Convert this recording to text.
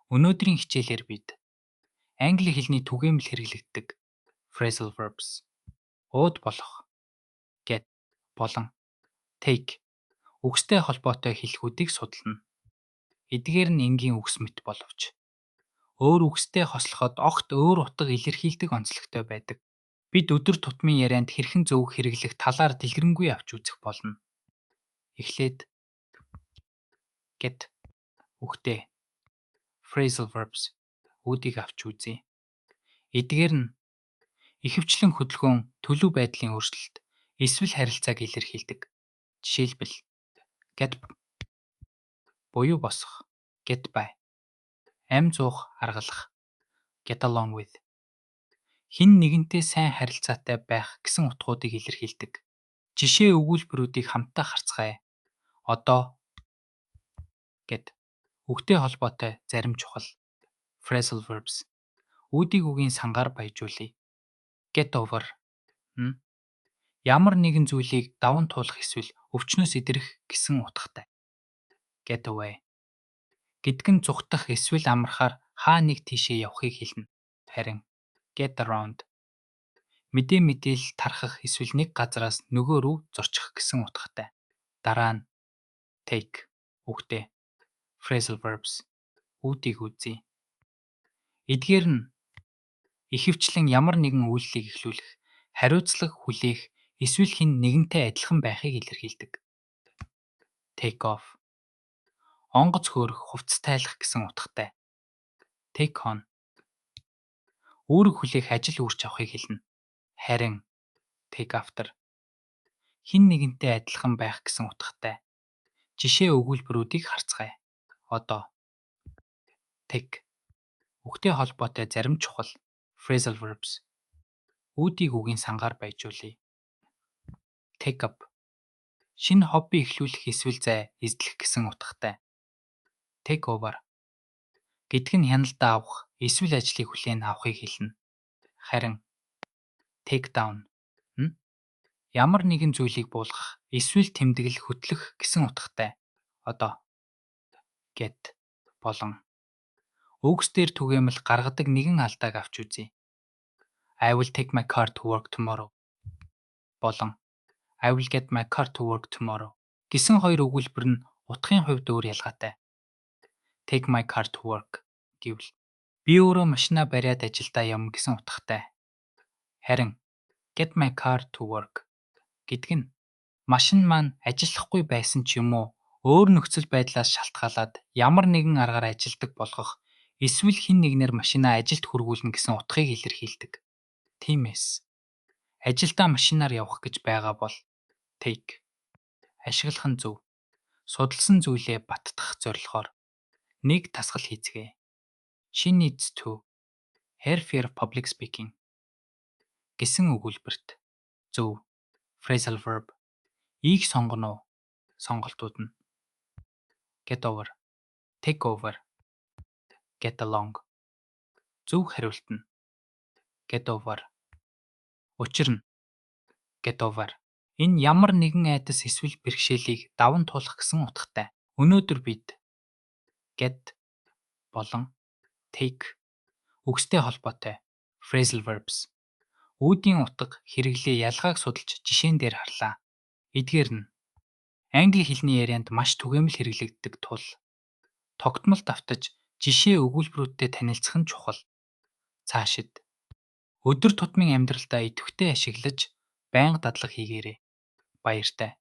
Өнөөдрийн хичээлээр бид англи хэлний түгээмэл хэрэглэгддэг phrasal verbs ууд болох get болон take үгстэй холбоотой хэлхүүдийг судална. Эдгээр нь энгийн үгс мэт боловч өөр үгстэй хослоход огт өөр утга илэрхийлдэг онцлогтой байдаг. Бид өдөр тутмын ярианд хэрхэн зөв хэрэглэх талаар дэлгэрэнгүй авч үзэх болно. Эхлээд get үгтэй phrasal verbs үүдийг авч үзье. Эдгээр нь ихэвчлэн хөдөлгөөн, төлөв байдлын өөрчлөлт, эсвэл харилцааг илэрхийлдэг. Жишээлбэл get буюу босох, get by, амь зуух, аргалах, get along with, хэн нэгэнтэй сайн харилцаатай байх гэсэн утгуудыг илэрхийлдэг. Жишээ өгүүлбэрүүдийг хамтдаа харцгаая. Одоо get үгтэй холбоотой зарим чухал phrasal verbs үүдийг үгийн сангаар баяжуулъя. Get over нь ямар нэгэн зүйлийг даван туулах эсвэл өвчнөөс идрэх гэсэн утгатай. Get away гэдэг нь зүхтах эсвэл амархаар хаа нэг тийшээ явахыг хэлнэ. Харин get around мэдээ мэдээлэл тархах эсвэл нэг газараас нөгөө рүү зорчих гэсэн утгатай. Дараа нь take үгтэй phrasal verbs үүдийг үзье. Эдгээр нь ихэвчлэн ямар нэгэн үйлдэлийг эхлүүлэх, хариуцлага хүлээх эсвэл хэн нэгэнтэй адилхан байхыг илэрхийлдэг. Take off онгоц хөөрөх, хувцас тайлах гэсэн утгатай. Take on үүрэг хүлээх, ажил үүрч авахыг хэлнэ. Харин take after хэн нэгэнтэй адилхан байх гэсэн утгатай. Жишээ өгүүлбэрүүдийг харцгаая. Одоо take үгтэй холбоотой зарим чухал phrasal verbs үүдийг үгийн сангаар баяжуулъя. Take up шинэ хобби эхлүүлэх эсвэл зай эзлэх гэсэн утгатай. Take over гэдэг нь хяналтаа авах эсвэл ажлыг хүлээн авахыг хэлнэ. Харин take down нь ямар нэгэн зүйлийг буулгах эсвэл тэмдэглэл хөтлөх гэсэн утгатай. Одоо get болон үгс дээр түгээмэл гаргадаг нэгэн алдааг авч үзье. I will take my car to work tomorrow болон I will get my car to work tomorrow гэсэн хоёр өгүүлбэр нь утгын хувьд өөр ялгаатай. Take my car to work гэвэл би өөрөө машинаа бариад ажилдаа явна гэсэн утгатай. Харин get my car to work гэдэг нь машин маань ажиллахгүй байсан ч юм уу өөр нөхцөл байдлаас шалтгаалаад ямар нэгэн аргаар ажилдаг болгох эсвэл хэн нэгнээр машинаа ажилд хүргүүлнэ гэсэн утгыг илэрхийлдэг. Тиймээс ажилдаа машинаар явах гэж байгаа бол take ашиглах нь зөв. Судалсан зүйлээ баттгах зорилгоор нэг тасгал хийцгээе. She needs to her fear of public speaking гэсэн өгүүлбэрт зөв phrasal verb ийг сонгоно уу? Сонголтууд нь get over, take over, get along. Зөв хариулт нь get over. Учир нь get over энэ ямар нэгэн айдас эсвэл бэрхшээлийг даван туулах гэсэн утгатай. Өнөөдөр бид get болон take үгстэй холбоотой phrasal verbs үүдийн утга хэрэглээ ялгааг судалж жишээн дээр харлаа. Эдгээр нь англи хэлний ярианд маш түгээмэл хэрэглэгддэг тул тогтмол давтаж жишээ өгүүлбэрүүдтэй танилцах нь чухал. Цаашид өдөр тутмын амьдралдаа идэвхтэй ашиглаж байнга дадлаг хийгээрэй. Баяртай.